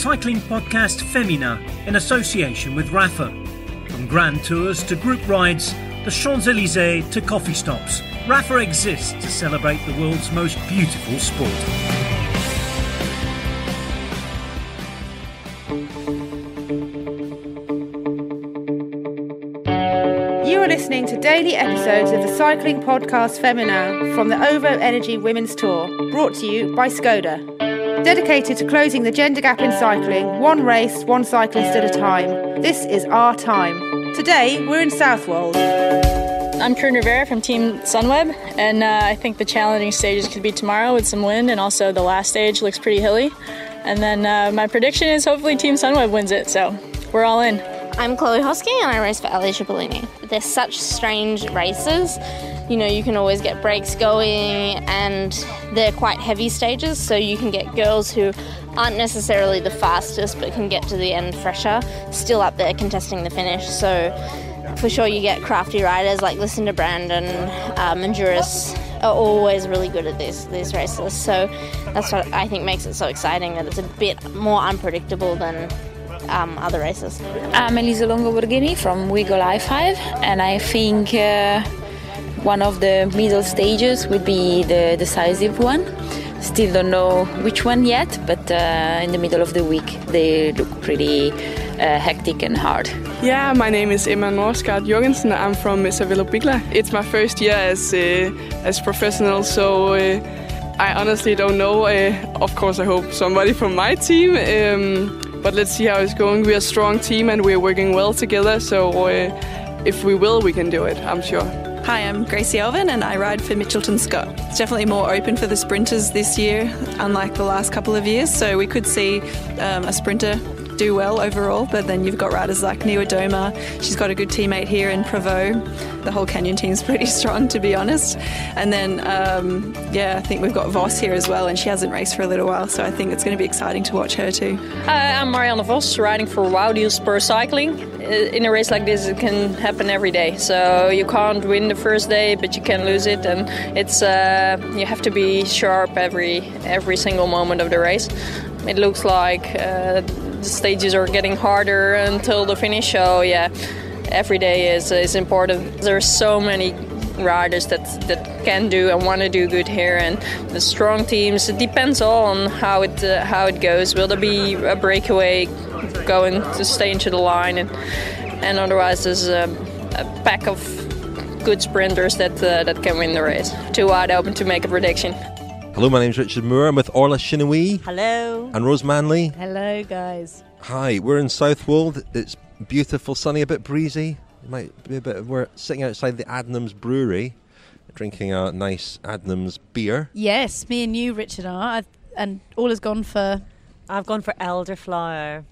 Cycling Podcast Féminin in association with Rafa. From grand tours to group rides, the Champs-Élysées to coffee stops, Rafa exists to celebrate the world's most beautiful sport. You are listening to daily episodes of the Cycling Podcast Féminin from the OVO Energy Women's Tour, brought to you by Skoda. Dedicated to closing the gender gap in cycling, one race, one cyclist at a time. This is our time. Today, we're in Southwold. I'm Coryn Rivera from Team Sunweb, and I think the challenging stages could be tomorrow with some wind, and also the last stage looks pretty hilly. And then my prediction is hopefully Team Sunweb wins it, so we're all in. I'm Chloe Hosking and I race for Ali Cipollini. They're such strange races. You know, you can always get breaks going and they're quite heavy stages, so you can get girls who aren't necessarily the fastest but can get to the end fresher, still up there contesting the finish. So for sure you get crafty riders like Lucinda Brandon and Juris are always really good at these races. So that's what I think makes it so exciting, that it's a bit more unpredictable than other races. I'm Elisa Longo-Borghini from Wiggle I5, and I think one of the middle stages would be the decisive one. Still don't know which one yet, but in the middle of the week they look pretty hectic and hard. Yeah, my name is Emma Norsgaard Jorgensen. I'm from Sevilla Bigla. It's my first year as professional, so I honestly don't know. Of course, I hope somebody from my team. But let's see how it's going. We're a strong team and we're working well together. So if we will, we can do it, I'm sure. Hi, I'm Gracie Elvin and I ride for Mitchelton-Scott. It's definitely more open for the sprinters this year, unlike the last couple of years. So we could see a sprinter do well overall, but then you've got riders like Niwa Doma. She's got a good teammate here in Prevot. The whole Canyon team's pretty strong, to be honest. And then, I think we've got Vos here as well, and she hasn't raced for a little while, so I think it's going to be exciting to watch her too. I'm Marianne Vos, riding for Wow Deals Spur Cycling. In a race like this, it can happen every day. So you can't win the first day, but you can lose it, and it's you have to be sharp every single moment of the race. It looks like the stages are getting harder until the finish, so yeah, every day is important. There are so many riders that can do and want to do good here, and the strong teams, it depends all on how it goes. Will there be a breakaway going to stay into the line, and otherwise there's a pack of good sprinters that can win the race. Too wide open to make a prediction. Hello, my name's Richard Moore. I'm with Orla Chennaoui. Hello. And Rose Manley. Hello, guys. Hi, we're in Southwold. It's beautiful, sunny, a bit breezy. It might be a bit. We're sitting outside the Adnams Brewery, drinking a nice Adnams beer. Yes, me and you, Richard, are. And Orla's gone for... I've gone for elderflower.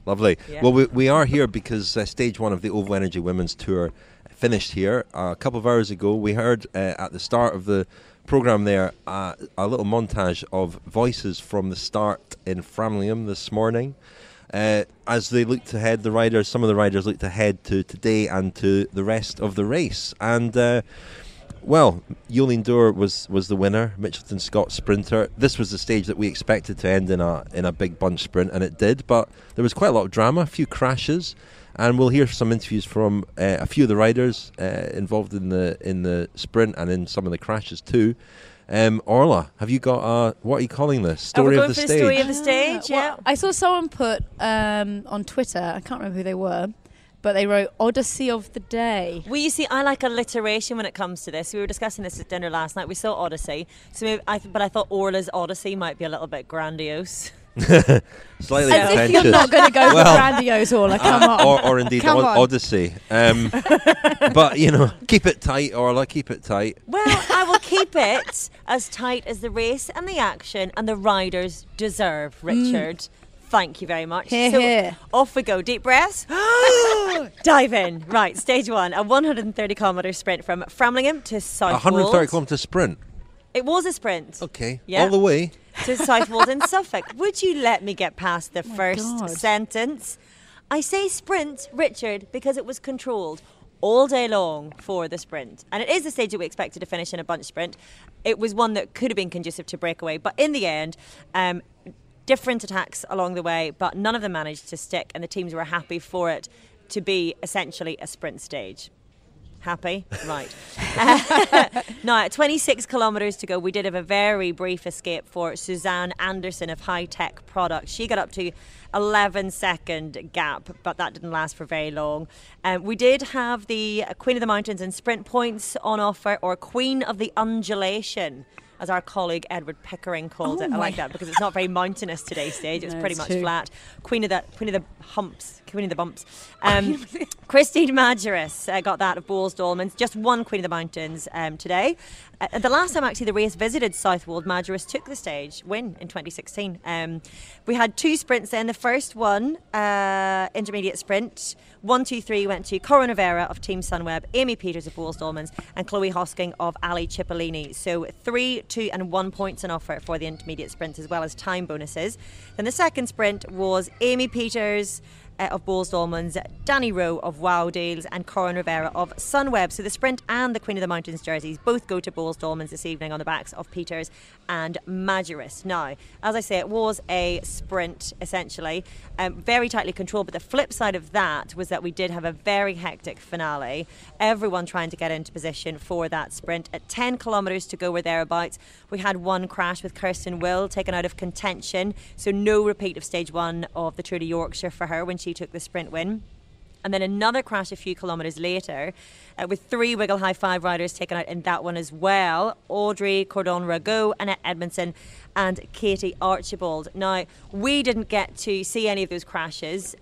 Lovely. Yeah. Well, we are here because stage one of the OVO Energy Women's Tour finished here a couple of hours ago. We heard at the start of the programme there a little montage of voices from the start in Framlingham this morning. As they looked ahead, some of the riders looked ahead to today and to the rest of the race. And Jolien was the winner, Mitchelton-Scott sprinter. This was the stage that we expected to end in a big bunch sprint, and it did. But there was quite a lot of drama, a few crashes, and we'll hear some interviews from a few of the riders involved in the sprint and in some of the crashes too. Orla, have you got what are you calling this? Story of the stage. Story of the stage, yeah. Well, I saw someone put on Twitter, I can't remember who they were, but they wrote Odyssey of the Day. Well, you see, I like alliteration when it comes to this. We were discussing this at dinner last night. We saw Odyssey, but I thought Orla's Odyssey might be a little bit grandiose. Slightly As pretentious. if you're not going to go for grandiose, Orla. Come on. Or indeed Come on. Odyssey. But, keep it tight, Orla, keep it tight. Well, I will keep it as tight as the race and the action and the riders deserve, Richard. Thank you very much. Here. Off we go. Deep breaths. Dive in. Right, stage one, a 130-kilometre sprint from Framlingham to Southwold. 130-kilometre sprint? It was a sprint. Okay, yeah. all the way. To Southwold in Suffolk. Would you let me get past the first sentence? I say sprint, Richard, because it was controlled all day long for the sprint. And it is the stage that we expected to finish in a bunch sprint. It was one that could have been conducive to breakaway. But in the end, different attacks along the way, but none of them managed to stick, and the teams were happy for it to be essentially a sprint stage. Happy? Right. Now, 26 kilometres to go. We did have a very brief escape for Suzanne Anderson of High Tech Products. She got up to 11-second gap, but that didn't last for very long. We did have the Queen of the Mountains and sprint points on offer, or Queen of the Undulation, as our colleague Edward Pickering called it. I like that because it's not very mountainous today's stage. It's pretty much flat. Queen of the bumps. Christine Majerus got that of Bowles Dolmans. Just one Queen of the Mountains today. The last time actually the race visited Southwold, Majerus took the stage win in 2016. We had 2 sprints then. The first one, intermediate sprint, 1, 2, 3 went to Coryn Rivera of Team Sunweb, Amy Peters of Bowles Dolmans, and Chloe Hosking of Ali Cipollini. So 3, 2 and 1 points on offer for the intermediate sprint, as well as time bonuses. Then the second sprint was Amy Peters of Bowles Dolmans, Danny Rowe of Wow Deals, and Coryn Rivera of Sunweb. So the sprint and the Queen of the Mountains jerseys both go to Bowles Dolmans this evening on the backs of Peters and Majerus. Now, as I say, it was a sprint essentially, very tightly controlled, but the flip side of that was that we did have a very hectic finale. Everyone trying to get into position for that sprint. At 10 kilometres to go or thereabouts, we had one crash with Kirsten Will taken out of contention, so no repeat of stage 1 of the Tour de Yorkshire for her when she took the sprint win. And then another crash a few kilometres later with 3 Wiggle High 5 riders taken out in that one as well. Audrey Cordon-Ragot, Annette Edmondson and Katie Archibald. Now, we didn't get to see any of those crashes.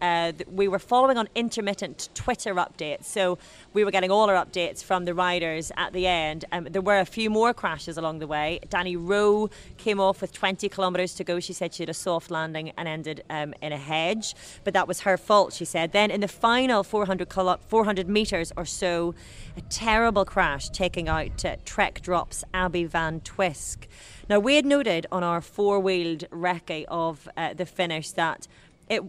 We were following on intermittent Twitter updates, so we were getting all our updates from the riders at the end. There were a few more crashes along the way. Danny Rowe came off with 20 kilometres to go. She said she had a soft landing and ended in a hedge, but that was her fault, she said. Then in the final 400 metres or so, a terrible crash taking out Trek Drop's Abi Van Twisk. Now, we had noted on our 4-wheeled recce of the finish that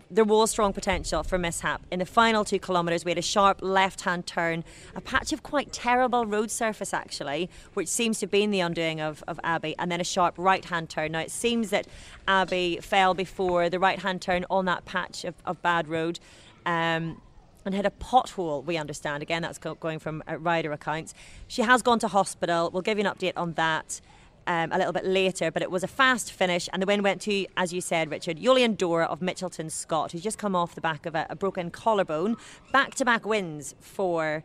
there was strong potential for mishap. In the final 2 kilometres, we had a sharp left-hand turn, a patch of quite terrible road surface actually, which seems to have been the undoing of Abi, and then a sharp right-hand turn. Now, it seems that Abi fell before the right-hand turn on that patch of bad road, and had a pothole, we understand. Again, that's going from rider accounts. She has gone to hospital. We'll give you an update on that a little bit later, but it was a fast finish, and the win went to, as you said, Richard, Jolien Dora of Mitchelton-Scott, who's just come off the back of a broken collarbone. Back-to-back wins for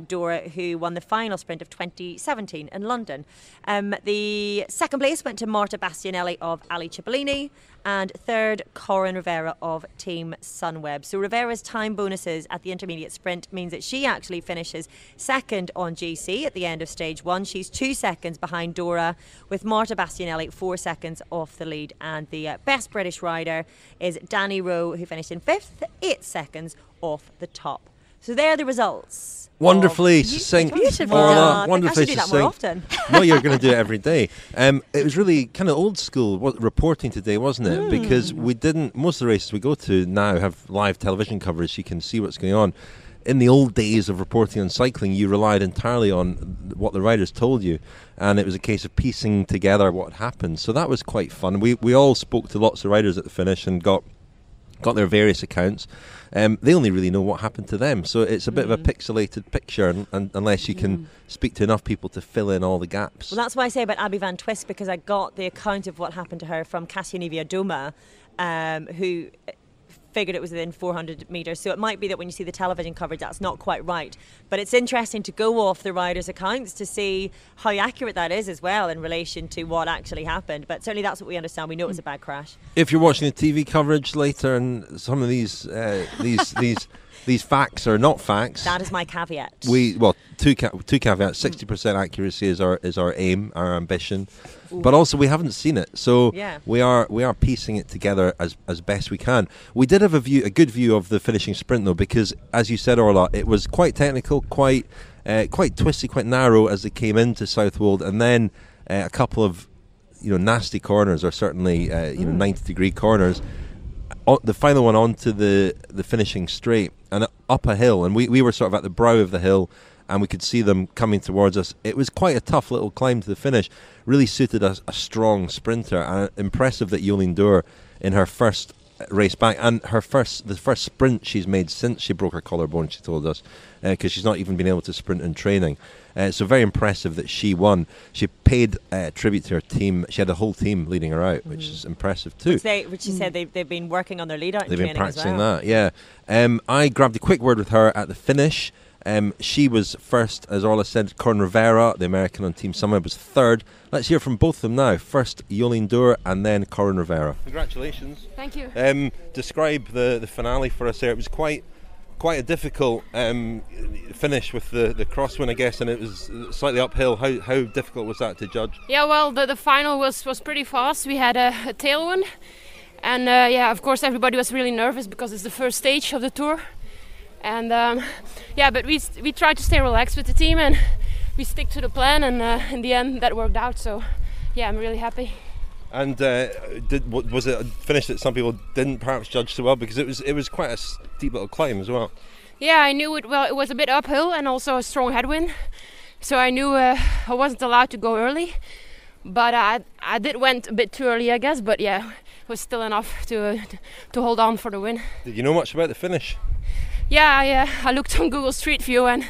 Dora, who won the final sprint of 2017 in London. The second place went to Marta Bastianelli of Ali Cipollini, and third, Coryn Rivera of Team Sunweb. So Rivera's time bonuses at the intermediate sprint means that she actually finishes second on GC at the end of stage 1. She's 2 seconds behind Dora, with Marta Bastianelli 4 seconds off the lead. And the best British rider is Danny Rowe, who finished in 5th, 8 seconds off the top. So there are the results. Wonderfully succinct, Orla. Wonderfully succinct. I should do that more often. Well, you're going to do it every day. It was really kind of old school reporting today, wasn't it? Because we didn't. Most of the races we go to now have live television coverage. You can see what's going on. In the old days of reporting on cycling, you relied entirely on what the riders told you, and it was a case of piecing together what happened. So that was quite fun. We all spoke to lots of riders at the finish and got their various accounts. They only really know what happened to them, so it's a bit of a pixelated picture, and unless you can speak to enough people to fill in all the gaps. Well, that's why I say about Abi Van Twisk, because I got the account of what happened to her from Cassianivia Doma, who figured it was within 400 metres, so it might be that when you see the television coverage that's not quite right, but it's interesting to go off the riders' accounts to see how accurate that is as well in relation to what actually happened. But certainly that's what we understand. We know it was a bad crash. If you're watching the TV coverage later and some of these facts are not facts, that is my caveat. Two caveats. 60% accuracy is our aim, our ambition. Ooh. But also we haven't seen it, so we are piecing it together as best we can. We did have a good view of the finishing sprint though, because as you said, Orla, it was quite technical, quite twisty, quite narrow as they came into Southwold, and then a couple of nasty corners, or certainly 90-degree corners. The final one onto the finishing straight and up a hill, and we were sort of at the brow of the hill, and we could see them coming towards us. It was quite a tough little climb to the finish. Really suited a strong sprinter, and impressive that Jolien in her first race back, and the first sprint she's made since she broke her collarbone, she told us, because she's not even been able to sprint in training. So very impressive that she won. She paid tribute to her team. She had a whole team leading her out, which is impressive too. Which she said they've been working on their lead out. They've been practicing as well. that, yeah. I grabbed a quick word with her at the finish. She was first, as Orla said. Coryn Rivera, the American on Team Sunweb, was third. Let's hear from both of them now. First Jolien and then Coryn Rivera. Congratulations. Thank you. Describe the finale for us there. It was quite a difficult finish with the crosswind, I guess, and it was slightly uphill. How difficult was that to judge? Yeah, well, the final was pretty fast. We had a tailwind, and of course everybody was really nervous because it's the first stage of the tour. And but we tried to stay relaxed with the team, and we stick to the plan, and in the end that worked out. So yeah, I'm really happy. And was it a finish that some people didn't perhaps judge so well, because it was quite a steep little climb as well? Yeah, I knew it. Well, it was a bit uphill and also a strong headwind, so I knew I wasn't allowed to go early. But I went a bit too early, I guess. But yeah, it was still enough to hold on for the win. Did you know much about the finish? Yeah, I looked on Google Street View and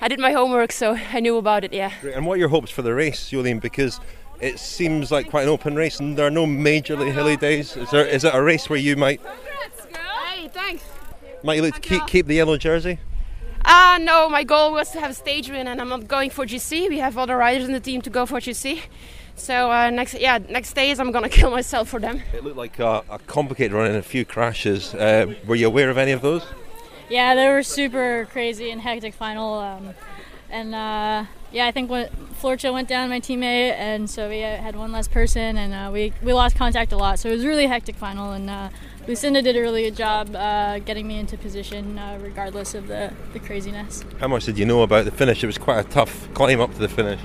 I did my homework, so I knew about it. Yeah. Great. And what are your hopes for the race, Jolien? Because it seems like quite an open race, and there are no majorly hilly days. Is it a race where you might? Hey, thanks. Might you look to keep the yellow jersey? No, my goal was to have a stage win, and I'm not going for GC. We have other riders in the team to go for GC. So next days I'm gonna kill myself for them. It looked like a complicated run and a few crashes. Were you aware of any of those? Yeah, they were super crazy and hectic final. I think when Florcha went down, my teammate, and so we had one less person, and we lost contact a lot. So it was a really hectic final, and Lucinda did a really good job getting me into position regardless of the craziness. How much did you know about the finish? It was quite a tough climb up to the finish.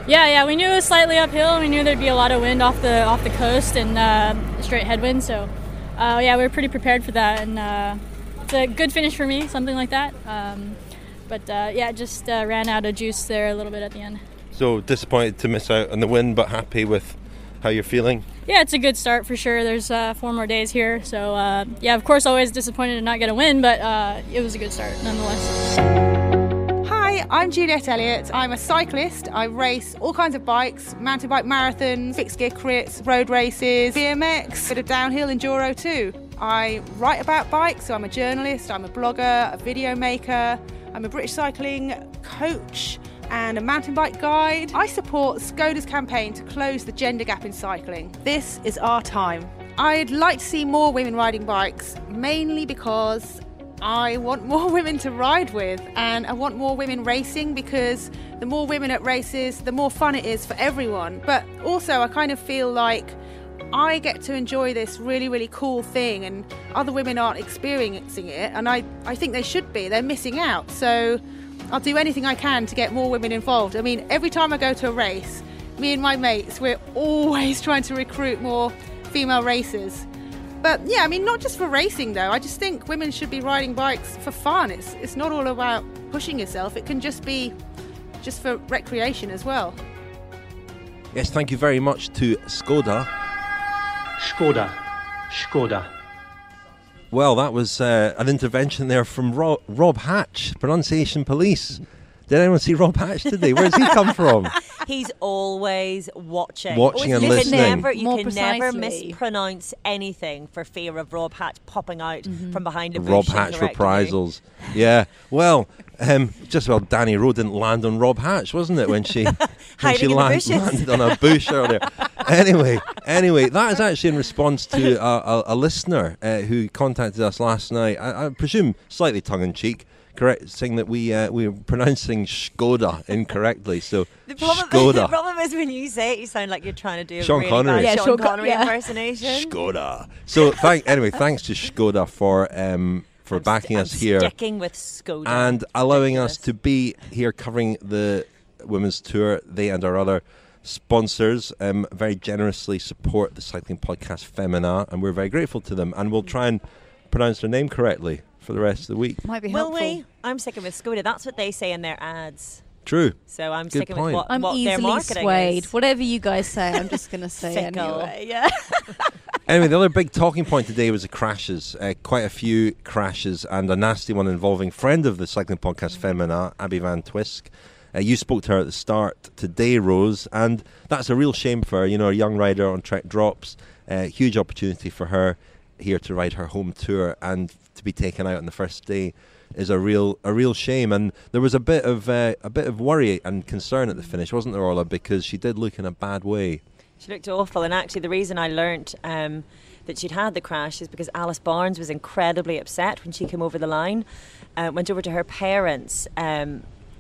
Yeah, we knew it was slightly uphill. We knew there'd be a lot of wind off the coast and straight headwind. So we were pretty prepared for that, and it's a good finish for me, something like that. Just ran out of juice there a little bit at the end. So disappointed to miss out on the win, but happy with how you're feeling? Yeah, it's a good start for sure. There's 4 more days here. So, of course, always disappointed to not get a win, but it was a good start nonetheless. Hi, I'm Juliet Elliott. I'm a cyclist. I race all kinds of bikes, mountain bike marathons, fixed gear crits, road races, BMX, bit of downhill enduro too. I write about bikes, so I'm a journalist, I'm a blogger, a video maker, I'm a British cycling coach and a mountain bike guide. I support Skoda's campaign to close the gender gap in cycling. This is our time. I'd like to see more women riding bikes, mainly because I want more women to ride with, and I want more women racing, because the more women at races, the more fun it is for everyone. But also I kind of feel like I get to enjoy this really, really cool thing, and other women aren't experiencing it, and I think they should be. They're missing out. So I'll do anything I can to get more women involved. I mean, every time I go to a race, me and my mates, we're always trying to recruit more female racers. But yeah, I mean, not just for racing though. I just think women should be riding bikes for fun. It's not all about pushing yourself. It can just be just for recreation as well. Yes, thank you very much to Skoda. Skoda. Well, that was an intervention there from Rob Hatch, pronunciation police. Did anyone see Rob Hatch today? Where does he come from? He's always watching and listening. You can never mispronounce anything for fear of Rob Hatch popping out from behind a bush. Rob Hatch reprisals. Yeah. Well, just about Danny Rowe didn't land on Rob Hatch, wasn't it, when she landed on a bush earlier? Anyway, that is actually in response to a listener who contacted us last night. I presume slightly tongue-in-cheek, correct, saying that we were pronouncing Skoda incorrectly. So Skoda. The problem is when you say it, you sound like you're trying to do a Sean really Connery. bad Sean Connery impersonation. Skoda. So thanks to Skoda for backing us here, sticking with Skoda, and allowing us to be here covering the women's tour. They and our other sponsors very generously support the Cycling Podcast Féminin, and we're very grateful to them. And we'll try and pronounce their name correctly for the rest of the week. Might be Will helpful. we? I'm sticking with Skoda. That's what they say in their ads. True. So I'm Good sticking point. with I'm what their easily marketing swayed. is. Whatever you guys say, I'm just going to say Fickle. anyway. Yeah. Anyway, the other big talking point today was the crashes. Quite a few crashes, and a nasty one involving friend of the Cycling Podcast Féminin, Abi Van Twisk. You spoke to her at the start today, Rose, and that's a real shame for her. You know, a young rider on Trek drops. Huge opportunity for her here to ride her home tour, and to be taken out on the first day is a real shame. And there was a bit of worry and concern at the finish, wasn't there, Orla? Because she did look in a bad way. She looked awful, and actually the reason I learnt that she'd had the crash is because Alice Barnes was incredibly upset when she came over the line. Went over to her parents,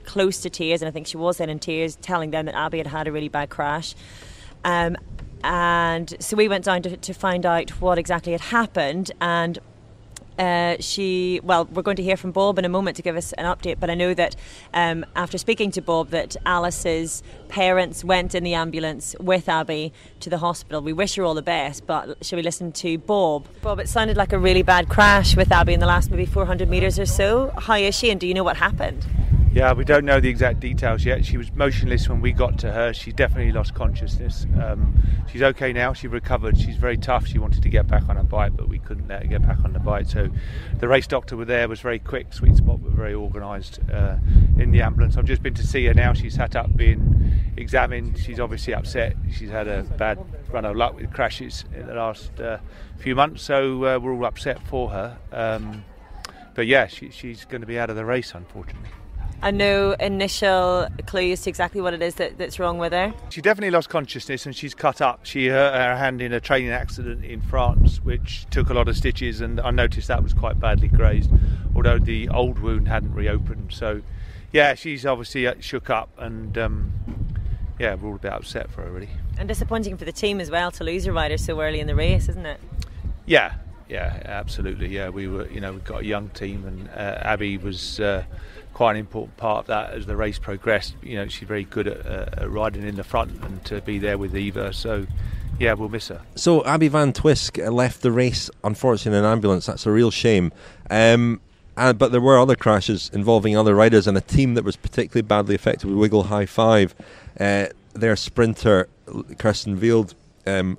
close to tears, and I think she was then in tears, telling them that Abi had had a really bad crash. And so we went down to find out what exactly had happened, and we're going to hear from Bob in a moment to give us an update, but I know that after speaking to Bob that Alice's parents went in the ambulance with Abi to the hospital. We wish her all the best, but shall we listen to Bob? Bob, it sounded like a really bad crash with Abi in the last maybe 400 metres or so. How is she, and do you know what happened? Yeah, we don't know the exact details yet. She was motionless when we got to her. She definitely lost consciousness. She's okay now. She recovered. She's very tough. She wanted to get back on her bike, but we couldn't let her get back on the bike. So the race doctor were there, was very quick. Sweet Spot were very organised in the ambulance. I've just been to see her now. She's sat up being examined. She's obviously upset. She's had a bad run of luck with crashes in the last few months. So we're all upset for her. But yeah, she's going to be out of the race, unfortunately. And no initial clues to exactly what it is that's wrong with her? She definitely lost consciousness, and she's cut up. She hurt her hand in a training accident in France, which took a lot of stitches, and I noticed that was quite badly grazed, although the old wound hadn't reopened. So yeah, she's obviously shook up, and we're all a bit upset for her, really. And disappointing for the team as well to lose a rider so early in the race, isn't it? Yeah, absolutely. Yeah, we've got a young team, and Abi was quite an important part of that as the race progressed. You know, she's very good at riding in the front, and to be there with Eva. So yeah, we'll miss her. So Abi Van Twisk left the race, unfortunately, in an ambulance. That's a real shame. But there were other crashes involving other riders, and a team that was particularly badly affected with Wiggle High Five. Their sprinter, Kirsten Wild,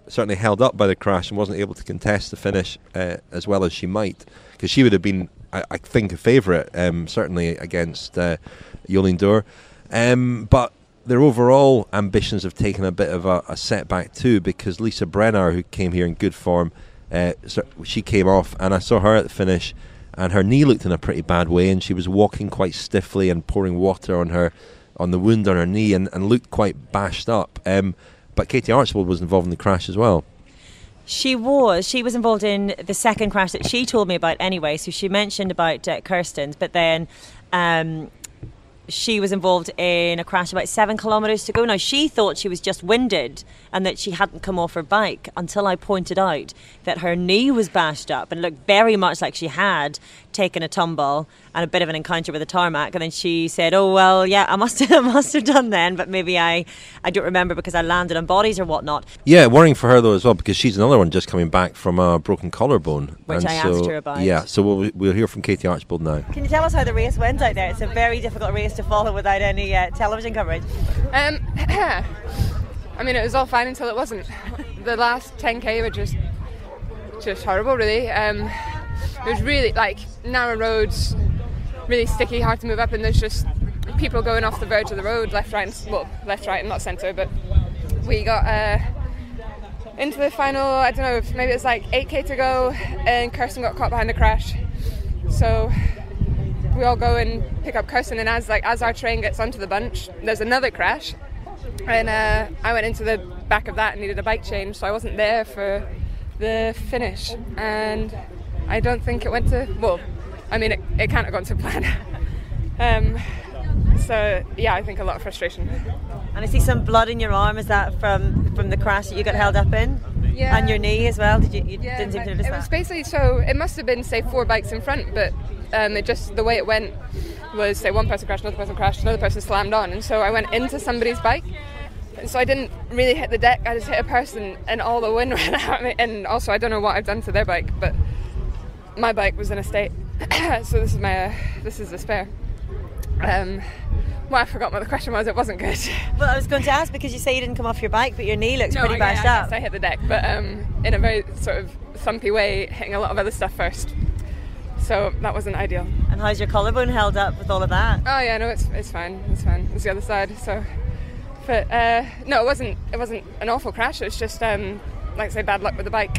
certainly held up by the crash and wasn't able to contest the finish as well as she might, because she would have been, I think, a favourite, certainly against Jolien Door. But their overall ambitions have taken a bit of a setback too, because Lisa Brenner, who came here in good form, she came off, and I saw her at the finish, and her knee looked in a pretty bad way, and she was walking quite stiffly and pouring water on the wound on her knee, and looked quite bashed up. But Katie Archibald was involved in the crash as well. She was involved in the second crash that she told me about anyway. So she mentioned about Kirsten's, but then she was involved in a crash about 7 kilometres to go. Now, she thought she was just winded and that she hadn't come off her bike, until I pointed out that her knee was bashed up and looked very much like she had taken a tumble and a bit of an encounter with a tarmac. And then she said, oh, well, yeah, I must have done then, but maybe I don't remember because I landed on bodies or whatnot. Yeah, worrying for her, though, as well, because she's another one just coming back from a broken collarbone. Which I asked her about. Yeah, so we'll hear from Katie Archibald now. Can you tell us how the race went out there? It's a very difficult race to follow without any television coverage. I mean, it was all fine until it wasn't. The last 10k were just horrible, really. It was really, narrow roads, really sticky, hard to move up, and there's just people going off the verge of the road, left, right, and not centre, but we got into the final, I don't know, maybe it's 8k to go, and Kirsten got caught behind the crash. So we all go and pick up Kirsten, and as our train gets onto the bunch, there's another crash, and I went into the back of that and needed a bike change, so I wasn't there for the finish, and I don't think it went to, it can't have gone to plan. So yeah, I think a lot of frustration. And I see some blood in your arm. Is that from the crash that you got held up in? Yeah. And your knee as well? Didn't seem to notice that? It was basically, so it must have been, say, 4 bikes in front, but it just, the way it went was, say, one person crashed, another person slammed on, and so I went into somebody's bike, and so I didn't really hit the deck, I just hit a person, and all the wind ran out of me, and also I don't know what I've done to their bike, but my bike was in a state. So this is the spare. Well, I forgot what the question was. It wasn't good. Well, I was going to ask, because you say you didn't come off your bike, but your knee looks pretty bashed up. Yes, I hit the deck, but in a very sort of thumpy way, hitting a lot of other stuff first. So that wasn't ideal. And how's your collarbone held up with all of that? Oh yeah, no, it's fine. It's fine. It's the other side. So, but no, it wasn't an awful crash. It was just like I say, bad luck with the bike.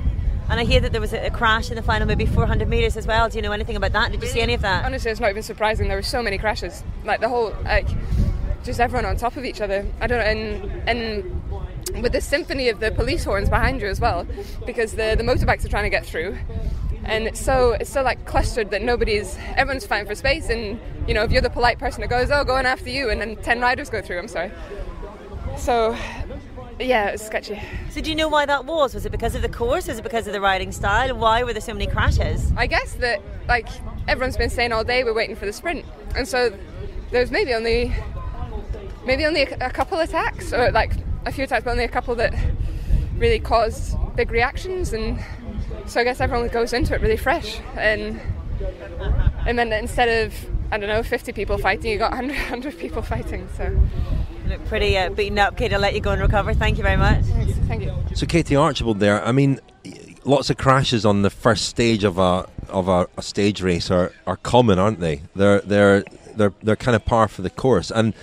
And I hear that there was a crash in the final, maybe 400 metres as well. Do you know anything about that? Did you see any of that? Honestly, it's not even surprising. There were so many crashes. Like the whole, just everyone on top of each other. I don't know, and with the symphony of the police horns behind you as well, because the motorbikes are trying to get through, and it's so like clustered that everyone's fighting for space. And you know, if you're the polite person that goes, going after you, and then 10 riders go through. I'm sorry. So. Yeah, it was sketchy. So do you know why that was? Was it because of the course? Was it because of the riding style? Why were there so many crashes? I guess that, like, everyone's been saying all day we're waiting for the sprint. And so there's maybe only a couple attacks, or like a few attacks, but only a couple that really caused big reactions. And so I guess everyone goes into it really fresh. And then instead of, 50 people fighting, you got 100 people fighting, so... You look pretty beaten up, Katie. I'll let you go and recover. Thank you very much. Thank you. So Katie Archibald there, I mean, lots of crashes on the first stage of a stage race are common, aren't they? They're kind of par for the course. And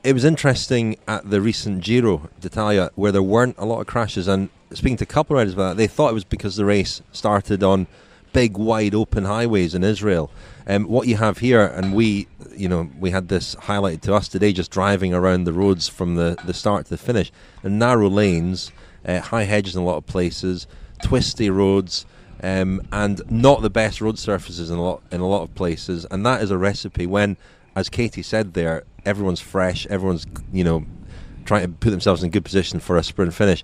it was interesting at the recent Giro d'Italia where there weren't a lot of crashes, and speaking to a couple of riders about that, they thought it was because the race started on big, wide open highways in Israel. What you have here, and we had this highlighted to us today, just driving around the roads from the start to the finish. The narrow lanes, high hedges in a lot of places, twisty roads, and not the best road surfaces in a lot of places. And that is a recipe when, as Katie said there, everyone's fresh, everyone's trying to put themselves in good position for a sprint finish.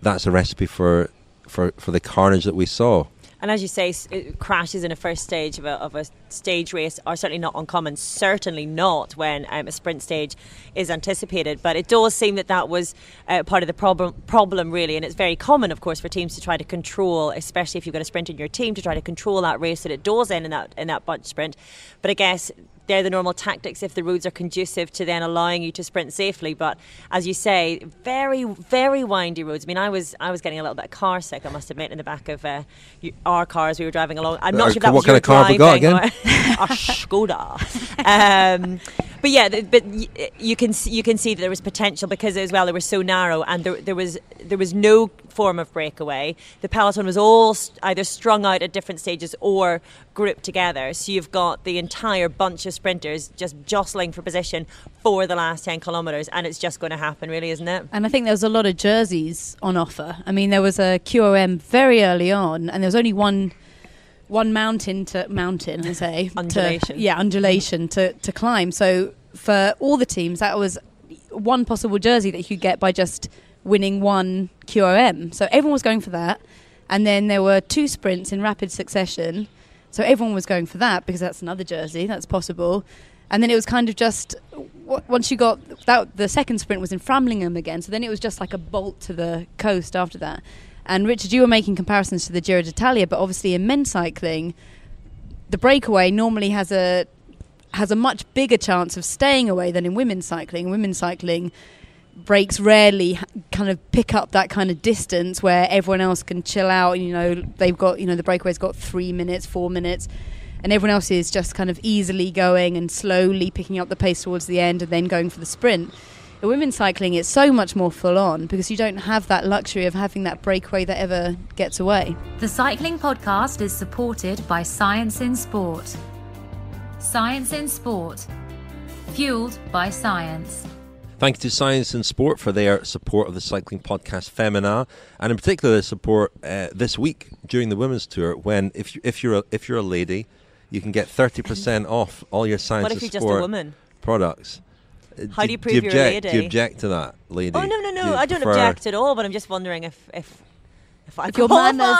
That's a recipe for the carnage that we saw. And as you say, crashes in a first stage of a stage race are certainly not uncommon, certainly not when a sprint stage is anticipated. But it does seem that was part of the problem, really. And it's very common, of course, for teams to try to control, especially if you've got a sprint in your team, to try to control that race so that it does end in that bunch sprint. But I guess they're the normal tactics if the roads are conducive to then allowing you to sprint safely. But as you say, very, very windy roads. I mean, I was getting a little bit car sick, I must admit, in the back of our car as we were driving along. I'm not sure if that was your driving. What kind of car have we got again? A Skoda. But yeah, you can see that there was potential because as well they were so narrow, and there was no form of breakaway. The peloton was all either strung out at different stages or grouped together. So you've got the entire bunch of sprinters just jostling for position for the last 10 kilometres, and it's just going to happen, really, isn't it? And I think there was a lot of jerseys on offer. I mean, there was a QOM very early on, and there was only one undulation to climb. So for all the teams, that was one possible jersey that you could get by just winning one QOM. So everyone was going for that. And then there were 2 sprints in rapid succession. So everyone was going for that because that's another jersey that's possible. And then it was kind of just, once you got that, the second sprint was in Framlingham again. So then it was just like a bolt to the coast after that. And Richard, you were making comparisons to the Giro d'Italia, but obviously in men's cycling, the breakaway normally has a much bigger chance of staying away than in women's cycling. Women's cycling, breaks rarely kind of pick up that kind of distance where everyone else can chill out. They've got, the breakaway's got 3 minutes, 4 minutes, and everyone else is just kind of easily going and slowly picking up the pace towards the end and then going for the sprint. In women's cycling, it's so much more full on because you don't have that luxury of having that breakaway that ever gets away. The Cycling Podcast is supported by Science in Sport. Science in Sport, fueled by science. Thank you to Science in Sport for their support of the Cycling Podcast Féminin, and in particular their support this week during the Women's Tour. When if you're a lady, you can get 30% off all your Science in Sport just a woman? Products. How do you prove you're a lady? Do you object to that, lady? Oh no! I don't object at all. But I'm just wondering if your manners,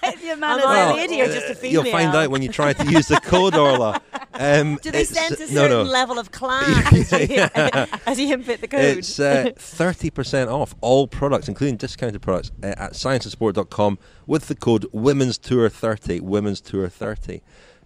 if your manners are a lady or just a female. You'll find out when you try to use the code, Orla. Do they sense a certain level of class as you input the code? It's 30% off all products, including discounted products, at scienceinsport.com with the code Women's Tour 30. Women's Tour 30.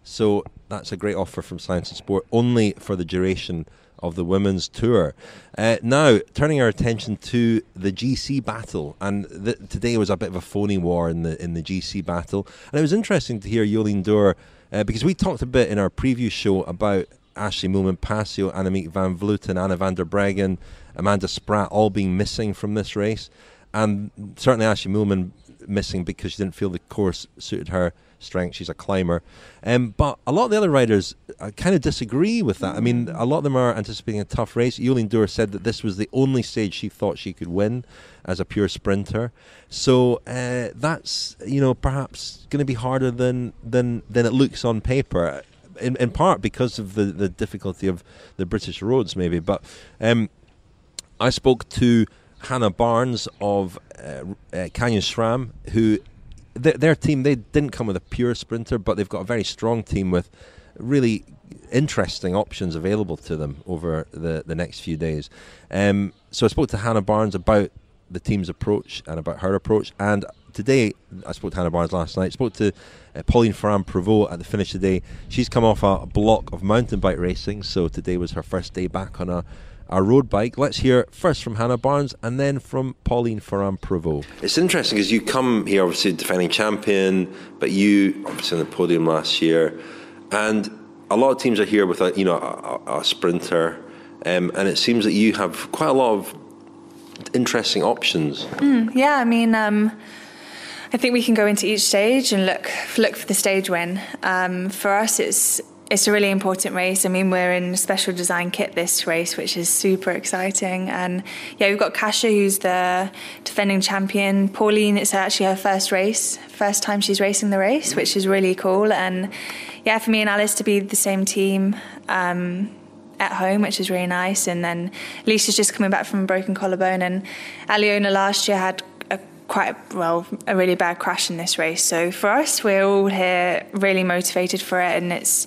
So that's a great offer from Science and Sport, only for the duration of the women's tour. Now, turning our attention to the GC battle, and today was a bit of a phony war in the GC battle, and it was interesting to hear Jolien Door, because we talked a bit in our preview show about Ashley Moolman-Passio, Annemiek van Vleuten, Anna van der Breggen, Amanda Spratt all being missing from this race, and certainly Ashley Moolman missing because she didn't feel the course suited her strength. She's a climber, but a lot of the other riders kind of disagree with that. I mean, a lot of them are anticipating a tough race. Jolien Door said that this was the only stage she thought she could win as a pure sprinter, so that's perhaps going to be harder than it looks on paper, in part because of the difficulty of the British roads maybe. But I spoke to Hannah Barnes of Canyon-SRAM, who their team, they didn't come with a pure sprinter, but they've got a very strong team with really interesting options available to them over the next few days. So I spoke to Hannah Barnes about the team's approach and about her approach. And today, I spoke to Hannah Barnes last night, spoke to Pauline Ferrand-Prevot at the finish today. She's come off a block of mountain bike racing, so today was her first day back on a road bike. Let's hear first from Hannah Barnes and then from Pauline Ferrand-Prevot. It's interesting because you come here obviously defending champion, but you obviously on the podium last year, and a lot of teams are here with a sprinter, and it seems that you have quite a lot of interesting options. Yeah, I mean, I think we can go into each stage and look for the stage win. For us, it's a really important race. I mean, we're in a special design kit this race, which is super exciting. And yeah, we've got Kasia, who's the defending champion. Pauline, it's actually her first time she's racing the race, which is really cool. And yeah, for me and Alice to be the same team at home, which is really nice. And then Lisa's just coming back from a broken collarbone, and Aliona last year had a really bad crash in this race. So for us, we're all here really motivated for it, and it's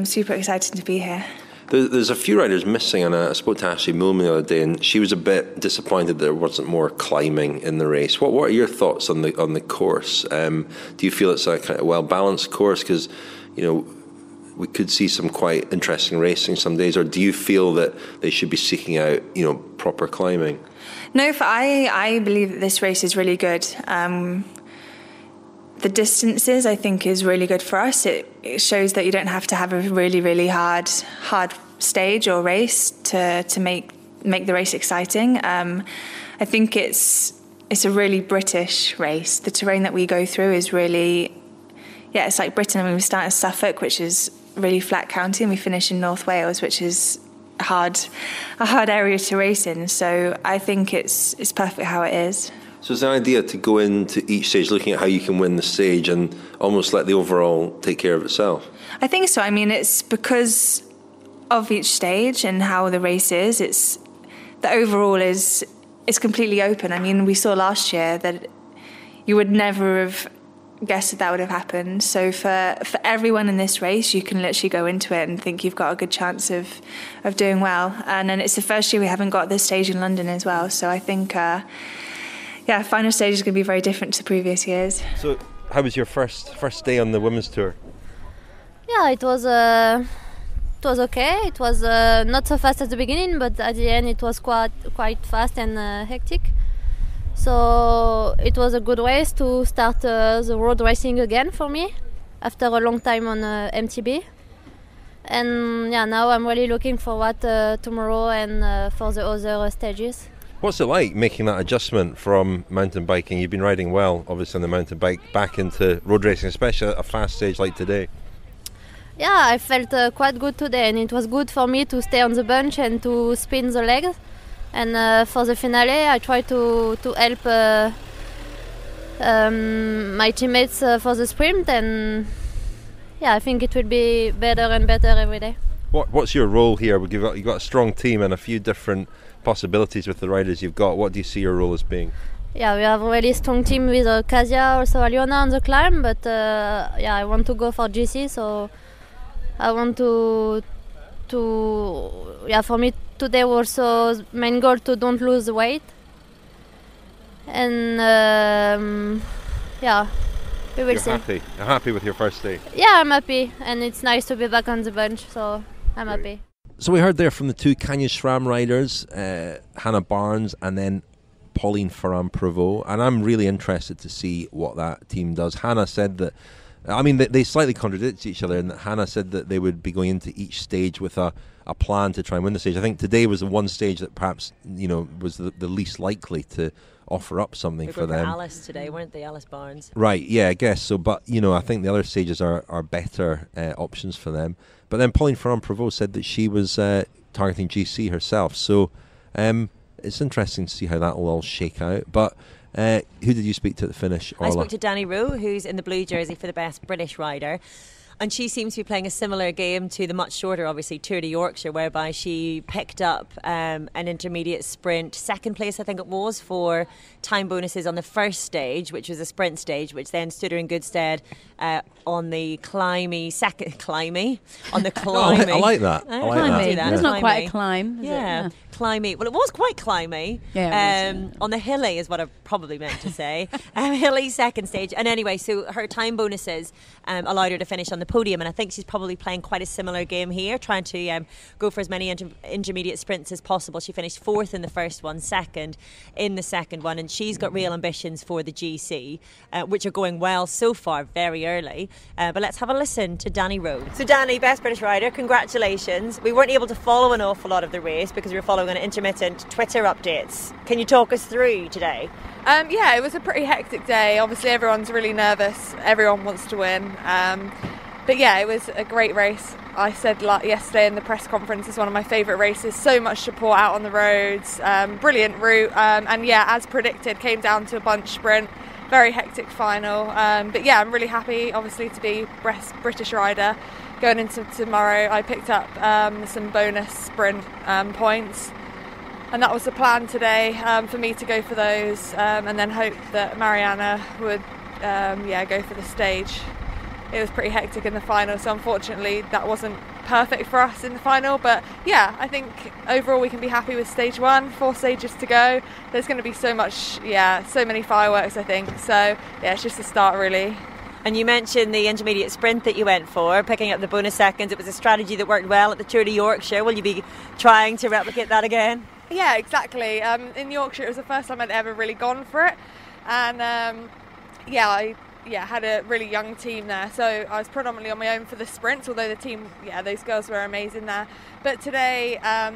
super exciting to be here. There's a few riders missing, and I spoke to Ashley Moolman the other day, and she was a bit disappointed there wasn't more climbing in the race. What are your thoughts on the course? Do you feel it's a kind of well balanced course? Because we could see some quite interesting racing some days, or do you feel that they should be seeking out proper climbing? No, I believe that this race is really good. The distances, I think, is really good for us. It shows that you don't have to have a really, really hard stage or race to make the race exciting. I think it's a really British race. The terrain that we go through is really, it's like Britain. I mean, we start in Suffolk, which is really flat county, and we finish in North Wales, which is a hard area to race in. So I think it's perfect how it is. So it's the idea to go into each stage looking at how you can win the stage and almost let the overall take care of itself? I think so. I mean, it's because of each stage and how the race is. It's the overall is completely open. I mean, we saw last year that you would never have guessed that would have happened. So for everyone in this race, you can literally go into it and think you've got a good chance of doing well. And then it's the first year we haven't got this stage in London as well. So I think, final stage is going to be very different to the previous years. So how was your first day on the women's tour? Yeah, it was okay. It was not so fast at the beginning, but at the end it was quite fast and hectic. So it was a good race to start the road racing again for me after a long time on MTB. And now I'm really looking forward tomorrow and for the other stages. What's it like making that adjustment from mountain biking? You've been riding well, obviously, on the mountain bike, back into road racing, especially at a fast stage like today. Yeah, I felt quite good today, and it was good for me to stay on the bench and to spin the legs. And for the finale, I try to help my teammates for the sprint, and I think it will be better and better every day. What's your role here? You've got a strong team and a few different possibilities with the riders you've got. What do you see your role as being? Yeah, we have a really strong team with Kasia, also Aliona on the climb, but I want to go for GC, so I want to for me today also main goal to don't lose weight, and we will You're see. happy? You're happy with your first day? Yeah, I'm happy, and it's nice to be back on the bench, so I'm happy. So we heard there from the two Canyon-SRAM riders, Hannah Barnes and then Pauline Ferrand-Prevot, and I'm really interested to see what that team does. Hannah said that, I mean, they slightly contradict each other, and Hannah said that they would be going into each stage with a plan to try and win the stage. I think today was the one stage that perhaps, was the least likely to offer up something for them. Alice today, weren't they? Alice Barnes. Right, yeah, I guess so. But, I think the other stages are better options for them. But then Pauline Ferrand-Prevot said that she was targeting GC herself. So it's interesting to see how that will all shake out. But who did you speak to at the finish, Orla? I spoke to Danny Rowe, who's in the blue jersey for the best British rider. And she seems to be playing a similar game to the much shorter, obviously, Tour de Yorkshire, whereby she picked up an intermediate sprint, second place, I think it was, for time bonuses on the first stage, which was a sprint stage, which then stood her in good stead on the climby. On the climby. I like that. I like that. It's not quite a climb, is it? Yeah. Climby. Well, it was quite climby. Yeah, on the hilly is what I probably meant to say. Hilly second stage. And anyway, so her time bonuses allowed her to finish on the podium, and I think she's probably playing quite a similar game here, trying to go for as many intermediate sprints as possible. She finished fourth in the first one, second in the second one, and she's got real ambitions for the GC, which are going well so far, very early. But let's have a listen to Danny Rowe. So Danny, best British rider, congratulations. We weren't able to follow an awful lot of the race because we were following on intermittent Twitter updates. Can you talk us through today? Yeah, it was a pretty hectic day. Obviously everyone's really nervous, everyone wants to win, but yeah, it was a great race. I said yesterday in the press conference, it's one of my favourite races. So much support out on the roads, brilliant route, and yeah, as predicted, came down to a bunch sprint. Very hectic final, but yeah, I'm really happy obviously to be best British rider. Going into tomorrow, I picked up some bonus sprint points, and that was the plan today, for me to go for those, and then hope that Mariana would go for the stage. It was pretty hectic in the final, so unfortunately that wasn't perfect for us in the final, but yeah, I think overall we can be happy with stage one. 4 stages to go. There's going to be so many fireworks, I think, so yeah, it's just the start really. And you mentioned the intermediate sprint that you went for, picking up the bonus seconds. It was a strategy that worked well at the Tour de Yorkshire. Will you be trying to replicate that again? Yeah, exactly. In Yorkshire it was the first time I'd ever really gone for it, and I had a really young team there, so I was predominantly on my own for the sprints, although the team, those girls were amazing there. But today I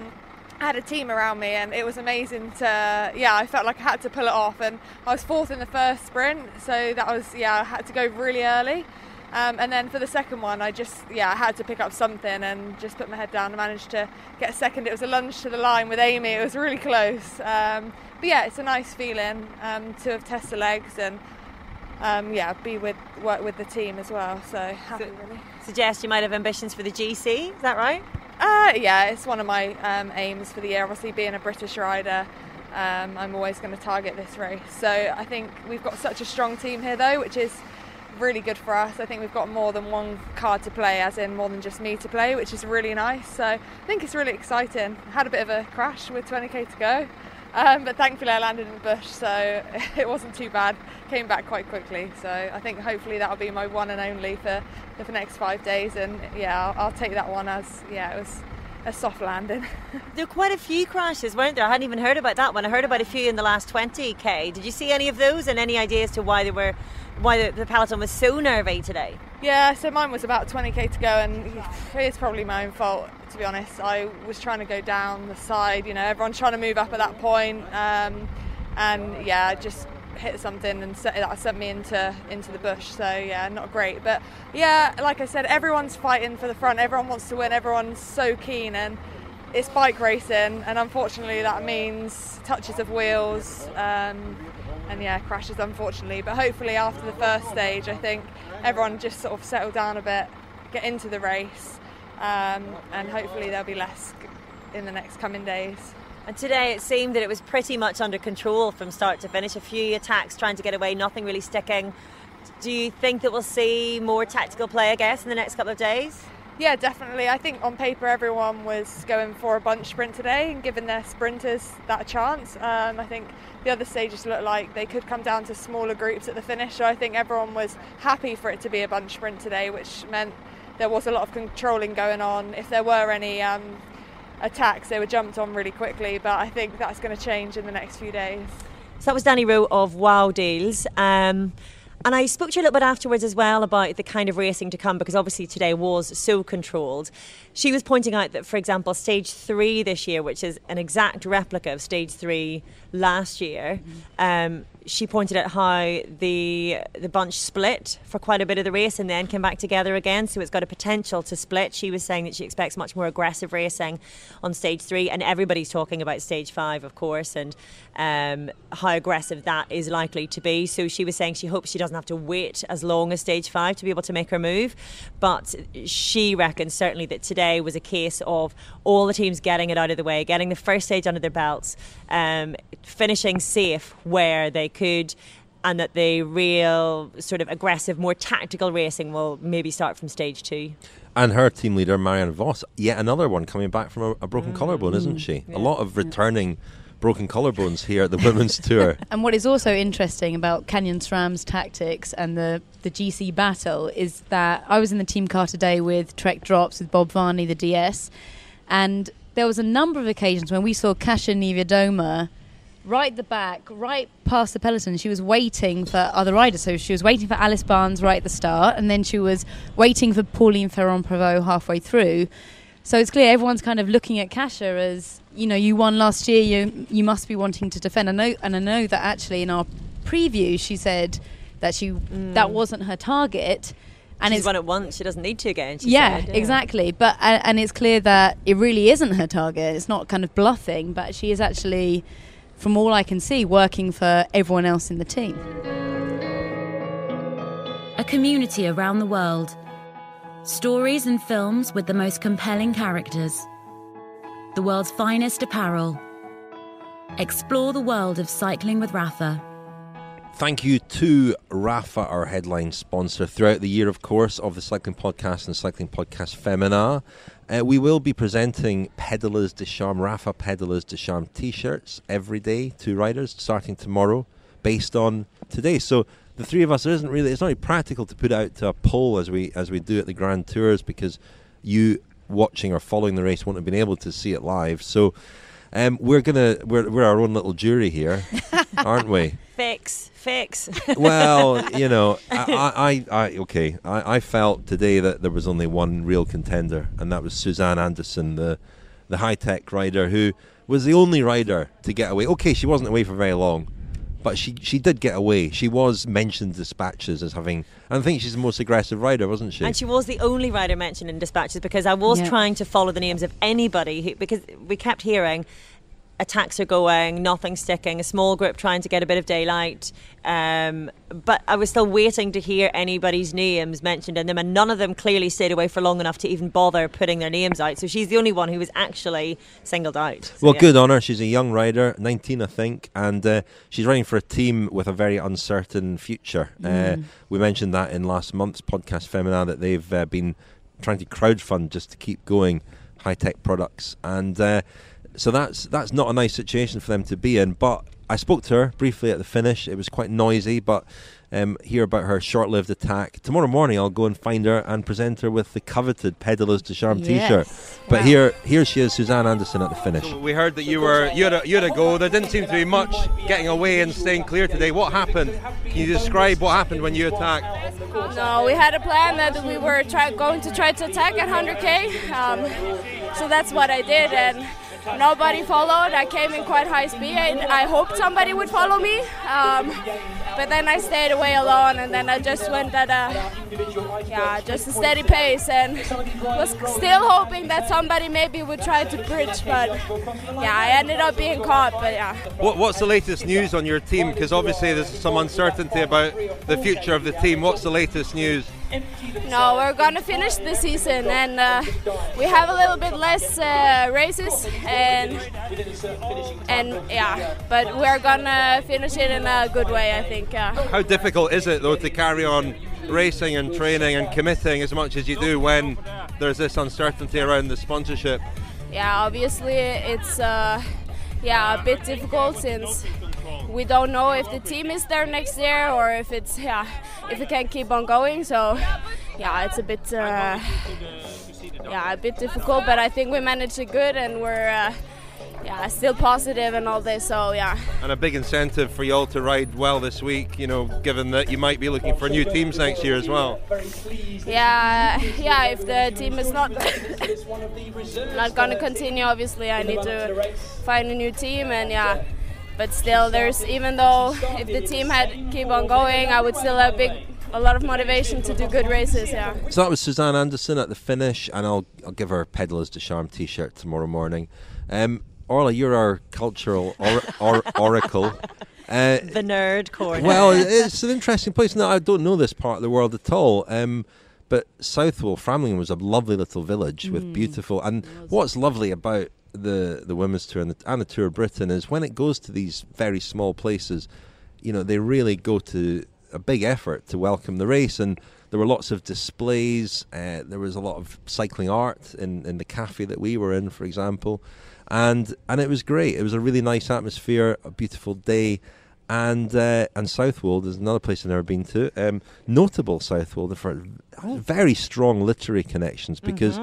had a team around me, and it was amazing I felt like I had to pull it off, and I was fourth in the first sprint, so that was, I had to go really early. And then for the second one, I had to pick up something and just put my head down and managed to get second. It was a lunge to the line with Amy. It was really close. But yeah, it's a nice feeling to have tested the legs and work with the team as well. So happy really. Suggest you might have ambitions for the GC, is that right? Yeah, it's one of my aims for the year. Obviously, being a British rider, I'm always going to target this race. So I think we've got such a strong team here, though, which is really good for us. I think we've got more than one card to play, as in more than just me to play, which is really nice. So I think it's really exciting. I had a bit of a crash with 20k to go, but thankfully I landed in the bush, so it wasn't too bad. Came back quite quickly, so I think hopefully that'll be my one and only for the next 5 days, and I'll take that one as it was a soft landing. There were quite a few crashes, weren't there? I hadn't even heard about that one. I heard about a few in the last 20k. Did you see any of those, and any idea as to why the peloton was so nervy today? Yeah, so mine was about 20k to go, and it's probably my own fault, to be honest. I was trying to go down the side, everyone's trying to move up at that point, I just hit something and that sent me into the bush, so not great. But like I said, everyone's fighting for the front, everyone wants to win, everyone's so keen, and it's bike racing, and unfortunately that means touches of wheels and crashes, unfortunately. But hopefully after the first stage, I think everyone just sort of settle down a bit, get into the race, and hopefully there'll be less in the next coming days. And today it seemed that it was pretty much under control from start to finish. A few attacks trying to get away, nothing really sticking. Do you think that we'll see more tactical play, I guess, in the next couple of days? Yeah, definitely. I think on paper everyone was going for a bunch sprint today and giving their sprinters that chance. I think the other stages looked like they could come down to smaller groups at the finish, so I think everyone was happy for it to be a bunch sprint today, which meant there was a lot of controlling going on. If there were any attacks, they were jumped on really quickly, but I think that's going to change in the next few days. So that was Danny Rowe of Wow Deals. And I spoke to you a little bit afterwards as well about the kind of racing to come, because obviously today was so controlled. She was pointing out that, for example, stage 3 this year, which is an exact replica of stage 3 last year, she pointed out how the bunch split for quite a bit of the race and then came back together again, so it's got a potential to split. She was saying that she expects much more aggressive racing on stage 3, and everybody's talking about stage 5, of course, and how aggressive that is likely to be. So she was saying she hopes she doesn't have to wait as long as stage 5 to be able to make her move, but she reckons certainly that today was a case of all the teams getting it out of the way, getting the first stage under their belts, finishing safe where they could, and that the real sort of aggressive, more tactical racing will maybe start from stage 2. And her team leader, Marianne Vos, yet another one coming back from a broken collarbone, isn't she? Yeah. A lot of returning broken collarbones here at the Women's Tour. And what is also interesting about Canyon-SRAM's tactics and the GC battle is that I was in the team car today with Trek Drops, with Bob Varney, the DS, and there was a number of occasions when we saw Kasia Niewiadoma right at the back, right past the peloton. She was waiting for other riders. So she was waiting for Alice Barnes right at the start, and then she was waiting for Pauline Ferrand-Prevot halfway through. So it's clear everyone's kind of looking at Kasia as, you know, you won last year, you must be wanting to defend. I know that actually in our preview she said that that wasn't her target. And She's won it once, she doesn't need to again. Yeah, exactly. But and it's clear that it really isn't her target. It's not kind of bluffing, but she is actually, from all I can see, working for everyone else in the team. A community around the world. Stories and films with the most compelling characters. The world's finest apparel. Explore the world of cycling with Rafa. Thank you to Rafa, our headline sponsor throughout the year, of course, of the Cycling Podcast and Cycling Podcast Féminin. We will be presenting Pedalers de Charme, Rafa Pedalers de Charme t-shirts every day to riders starting tomorrow based on today. So the three of us, it's not really practical to put it out to a poll as we do at the Grand Tours, because you watching or following the race won't have been able to see it live. So we're our own little jury here, aren't we? Fix. Well, you know, I felt today that there was only one real contender, and that was Suzanne Anderson, the high-tech rider, who was the only rider to get away. Okay, she wasn't away for very long, but she did get away. She was mentioned in dispatches as having, and I think she's the most aggressive rider, wasn't she? And she was the only rider mentioned in dispatches, because I was trying to follow the names of anybody because we kept hearing attacks are going, nothing sticking, a small group trying to get a bit of daylight, but I was still waiting to hear anybody's names mentioned in them, and none of them clearly stayed away for long enough to even bother putting their names out. So she's the only one who was actually singled out. So, well, good on her. She's a young rider, 19 I think, and she's running for a team with a very uncertain future. We mentioned that in last month's Podcast Féminin, that they've been trying to crowdfund just to keep going high-tech products, and so that's not a nice situation for them to be in. But I spoke to her briefly at the finish. It was quite noisy, but hear about her short-lived attack. Tomorrow morning I'll go and find her and present her with the coveted Pedalers de Charme t-shirt. But here she is, Suzanne Anderson, at the finish. So we heard that you had a go. There didn't seem to be much getting away and staying clear today. What happened? Can you describe what happened when you attacked? No, we had a plan that we were going to try to attack at 100k. So that's what I did, and nobody followed. I came in quite high speed. I hoped somebody would follow me, but then I stayed away alone, and then I just went at just a steady pace, and was still hoping that somebody maybe would try to bridge, but I ended up being caught. But What's the latest news on your team? Because obviously there's some uncertainty about the future of the team. What's the latest news? No, we're gonna finish the season, and we have a little bit less races, but we're gonna finish it in a good way, I think. How difficult is it though to carry on racing and training and committing as much as you do when there's this uncertainty around the sponsorship. Yeah, obviously it's a bit difficult since we don't know if the team is there next year or if it's if it can keep on going. So it's a bit difficult, but I think we managed it good and we're still positive and all this. So And a big incentive for you all to ride well this week, given that you might be looking for new teams next year as well. If the team is not going to continue, obviously I need to find a new team, and but still even though if the team had keep on going, I would still have a lot of motivation to do good races. So that was Suzanne Anderson at the finish, and I'll give her Pedalers de Charme t-shirt tomorrow morning. Orla, you're our cultural oracle. The nerd corner. Well, it's an interesting place. Now, I don't know this part of the world at all, but Southwold, Framlingham was a lovely little village with beautiful... And what's lovely about the Women's Tour and the Tour of Britain is when it goes to these very small places, they really go to a big effort to welcome the race, and there were lots of displays. There was a lot of cycling art in the cafe that we were in, for example. And it was great. It was a really nice atmosphere, a beautiful day, and Southwold is another place I've never been to. Notable Southwold for very strong literary connections, because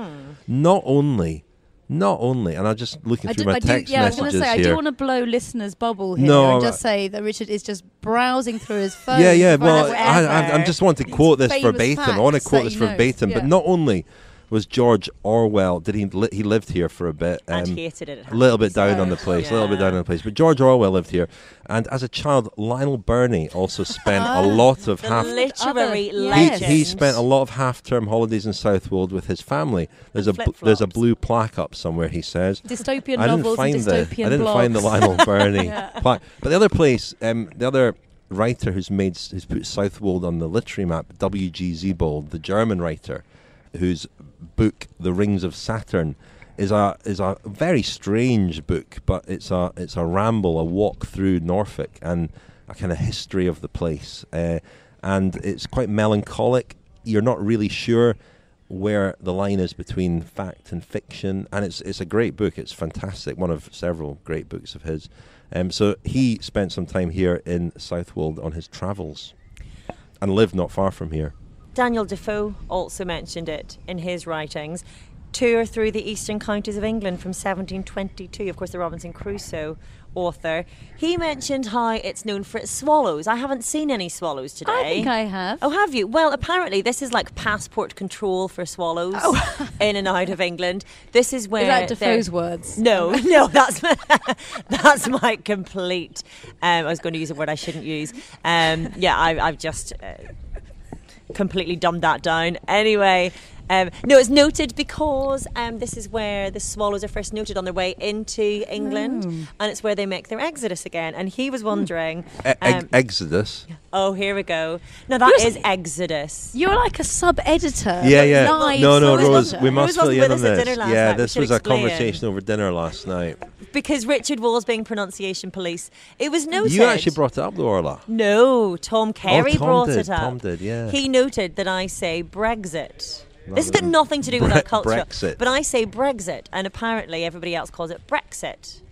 not only, and I'm just looking through my text messages I was going to say, here. I do want to blow listeners' bubble here and just say that Richard is just browsing through his phone. Yeah. Well, I just want to quote this verbatim. I want to quote this verbatim, Yeah. but not only was George Orwell, he lived here for a bit. And hated it. A little bit down on the place, But George Orwell lived here. And as a child, Lionel Burney also spent a lot of literary legend. He spent a lot of half-term holidays in Southwold with his family. There's a blue plaque up somewhere, he says. Dystopian novels and dystopian blogs. I didn't find the Lionel Burney plaque. But the other place, the other writer who's put Southwold on the literary map, W.G. Siebold, the German writer, whose book The Rings of Saturn is a very strange book, but it's a ramble, a walk through Norfolk and a kind of history of the place, and it's quite melancholic. You're not really sure where the line is between fact and fiction, and it's a great book. It's fantastic, one of several great books of his. So he spent some time here in Southwold on his travels and lived not far from here. Daniel Defoe also mentioned it in his writings. Tour through the eastern counties of England from 1722, of course the Robinson Crusoe author. He mentioned how it's known for its swallows. I haven't seen any swallows today. I think I have. Oh, have you? Well, apparently this is like passport control for swallows in and out of England. This is where... Is that Defoe's words? No, that's my complete... I was going to use a word I shouldn't use. I've just... completely dumbed that down. Anyway, no, it's noted because this is where the swallows are first noted on their way into England, and it's where they make their exodus again. And he was wondering... Exodus? Oh, here we go. No, that is exodus. You're like a sub-editor. Yeah. Live No, Rose, we must fill you in on this. Yeah, this was a conversation over dinner last night. Because Richard was being pronunciation police. It was noted... You actually brought it up, though, Orla. No, Tom Carey brought it up. Tom did, yeah. He noted that I say Brexit. This has got nothing to do with our culture. Brexit. But I say Brexit, and apparently everybody else calls it Brexit.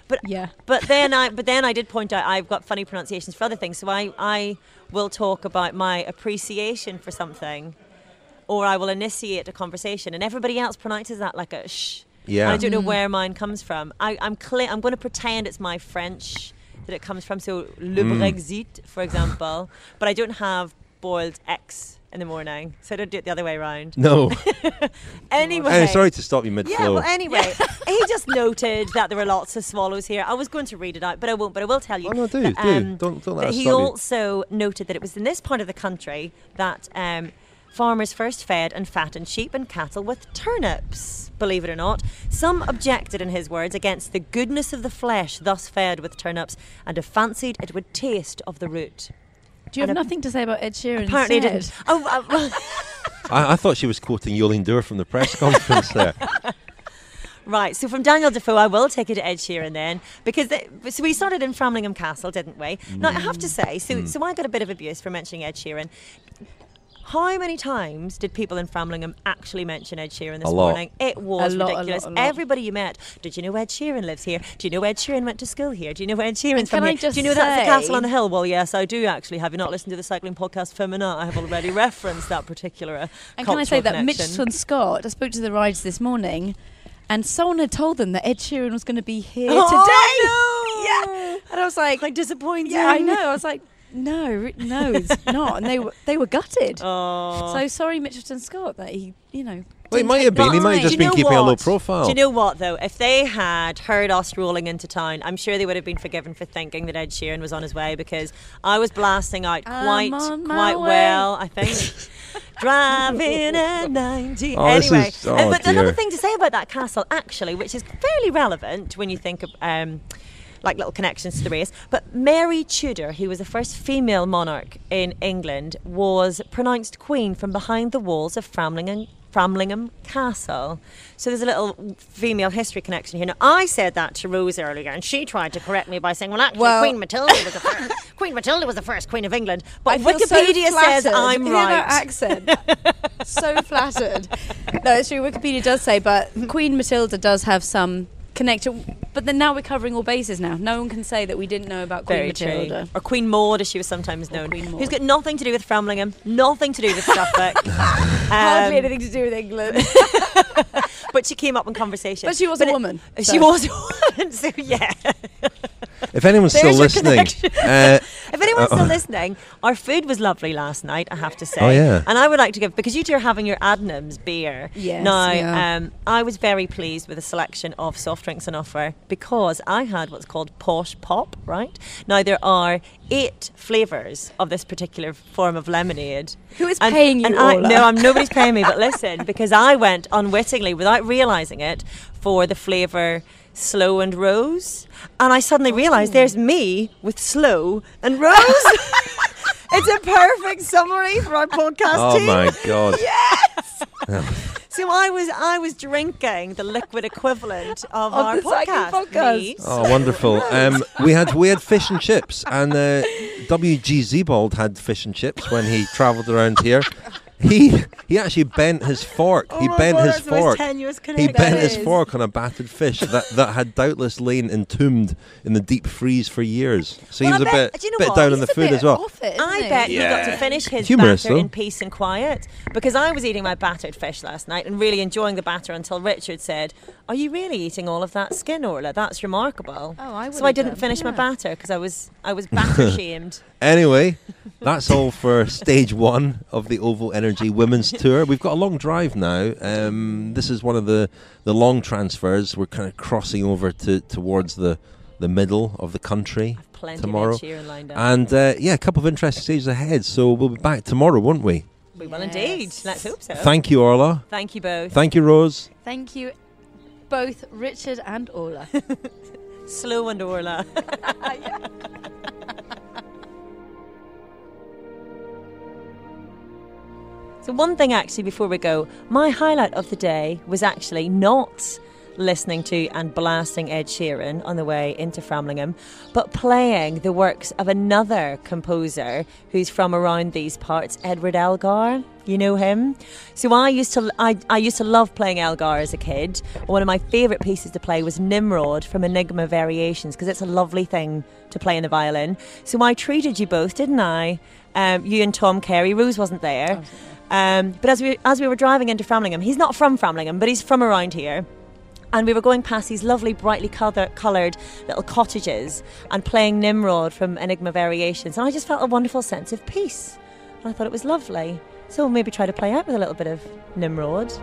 But then I did point out I've got funny pronunciations for other things, so I will talk about my appreciation for something, or I will initiate a conversation, and everybody else pronounces that like a shh. Yeah. I don't know where mine comes from. I'm going to pretend it's my French that it comes from. So le Brexit, for example, but I don't have boiled X in the morning, so I don't do it the other way around. No. Anyway, sorry to stop you mid-flow. Yeah, well, anyway, he just noted that there were lots of swallows here. I was going to read it out, but I won't. But I will tell you. Oh no, do don't let us He stop also noted that it was in this part of the country that farmers first fed and fattened sheep and cattle with turnips. Believe it or not, some objected, in his words, against the goodness of the flesh thus fed with turnips, and have fancied it would taste of the root. Do you have nothing to say about Ed Sheeran? Apparently instead? didn't. Oh, I thought she was quoting Jolien Deur from the press conference there. Right, so from Daniel Defoe, I will take it to Ed Sheeran then, because so we started in Framlingham Castle, didn't we? Now, I have to say, so I got a bit of abuse for mentioning Ed Sheeran. How many times did people in Framlingham actually mention Ed Sheeran this A lot. morning? It was ridiculous. A lot. Everybody you met, did you know Ed Sheeran lives here? Do you know Ed Sheeran went to school here? Do you know Ed Sheeran's from here? Do you know that's the castle on the hill? Well, yes, I do actually. Have you not listened to the Cycling Podcast Féminin? I have already referenced that particular And can I say that connection. Mitchelton-Scott, I spoke to the riders this morning, and someone had told them that Ed Sheeran was going to be here today. No! Yeah. And I was like disappointing. Yeah, I know. I was like, no, it's not. And they were gutted. Oh. So sorry, Mitchelton-Scott, that he, Well, he might have been. He might have just been keeping a low profile. Do you know what, though? If they had heard us rolling into town, I'm sure they would have been forgiven for thinking that Ed Sheeran was on his way, because I was blasting out quite well, I think. Driving at 90. Anyway, but another thing to say about that castle, actually, which is fairly relevant when you think of like little connections to the race, but Mary Tudor, who was the first female monarch in England, was pronounced queen from behind the walls of Framlingham Castle. So there's a little female history connection here. Now, I said that to Rose earlier, and she tried to correct me by saying, well, actually, Queen Matilda was the first. Queen Matilda was the first queen of England. But Wikipedia says I'm right. Hear that accent. So flattered. No, it's true. Wikipedia does say, but Queen Matilda does have some connection. But then now we're covering all bases now. No one can say that we didn't know about Queen Matilda. Or Queen Maud, as she was sometimes known. Who's got nothing to do with Framlingham, nothing to do with Suffolk. Hardly anything to do with England. But she came up in conversation. But she was a woman. She was a woman, so yeah. If anyone's still listening, if anyone's still listening, our food was lovely last night, I have to say. Oh, yeah. And I would like to give, because you two are having your Adnams beer. Yes. Now, I was very pleased with the selection of soft drinks on offer, because I had what's called Posh Pop, right? Now, there are 8 flavours of this particular form of lemonade. Who is paying you, Orla? No, nobody's paying me, but listen, because I went unwittingly, without realising it, for the flavour Slow and Rose, and I suddenly realised there's me with Slow and Rose. It's a perfect summary for our podcast team. Oh my God. Yes. So I was drinking the liquid equivalent of our the podcast. Oh, wonderful. We had fish and chips, and W.G. Zebold had fish and chips when he travelled around here. He actually bent his fork. He bent his fork on a battered fish that had doubtless lain entombed in the deep freeze for years. So he was a bit down on the food as well. I bet he got to finish his Humorous, batter though. in peace and quiet, because I was eating my battered fish last night and really enjoying the batter until Richard said, "Are you really eating all of that skin, Orla? That's remarkable." So I didn't finish my batter because I was batter shamed. Anyway, that's all for stage 1 of the Oval Energy Women's Tour. We've got a long drive now. This is one of the long transfers. We're kind of crossing over towards the middle of the country tomorrow. Of Ed Sheeran lined up. And a couple of interesting stages ahead. So we'll be back tomorrow, won't we? We will indeed. Let's hope so. Thank you, Orla. Thank you both. Thank you, Rose. Thank you, both Richard and Orla. Slow and Orla. So one thing actually before we go, my highlight of the day was actually not listening to and blasting Ed Sheeran on the way into Framlingham, but playing the works of another composer who's from around these parts, Edward Elgar. You know him? So I used to love playing Elgar as a kid. One of my favourite pieces to play was Nimrod from Enigma Variations, because it's a lovely thing to play in the violin. So I treated you both, didn't I? You and Tom Carey. Rose wasn't there. But as we were driving into Framlingham, he's not from Framlingham, but he's from around here. And we were going past these lovely, brightly coloured little cottages and playing Nimrod from Enigma Variations. And I just felt a wonderful sense of peace. And I thought it was lovely. So we'll maybe try to play out with a little bit of Nimrod.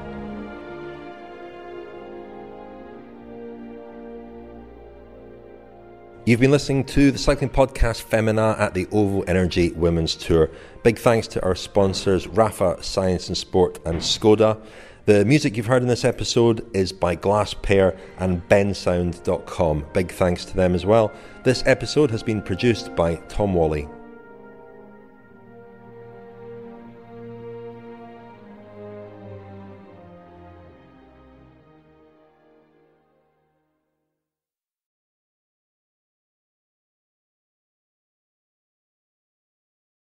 You've been listening to the Cycling Podcast Féminin at the Oval Energy Women's Tour. Big thanks to our sponsors, Rafa Science and Sport and Skoda. The music you've heard in this episode is by Glass Pair and bensound.com. Big thanks to them as well. This episode has been produced by Tom Wally.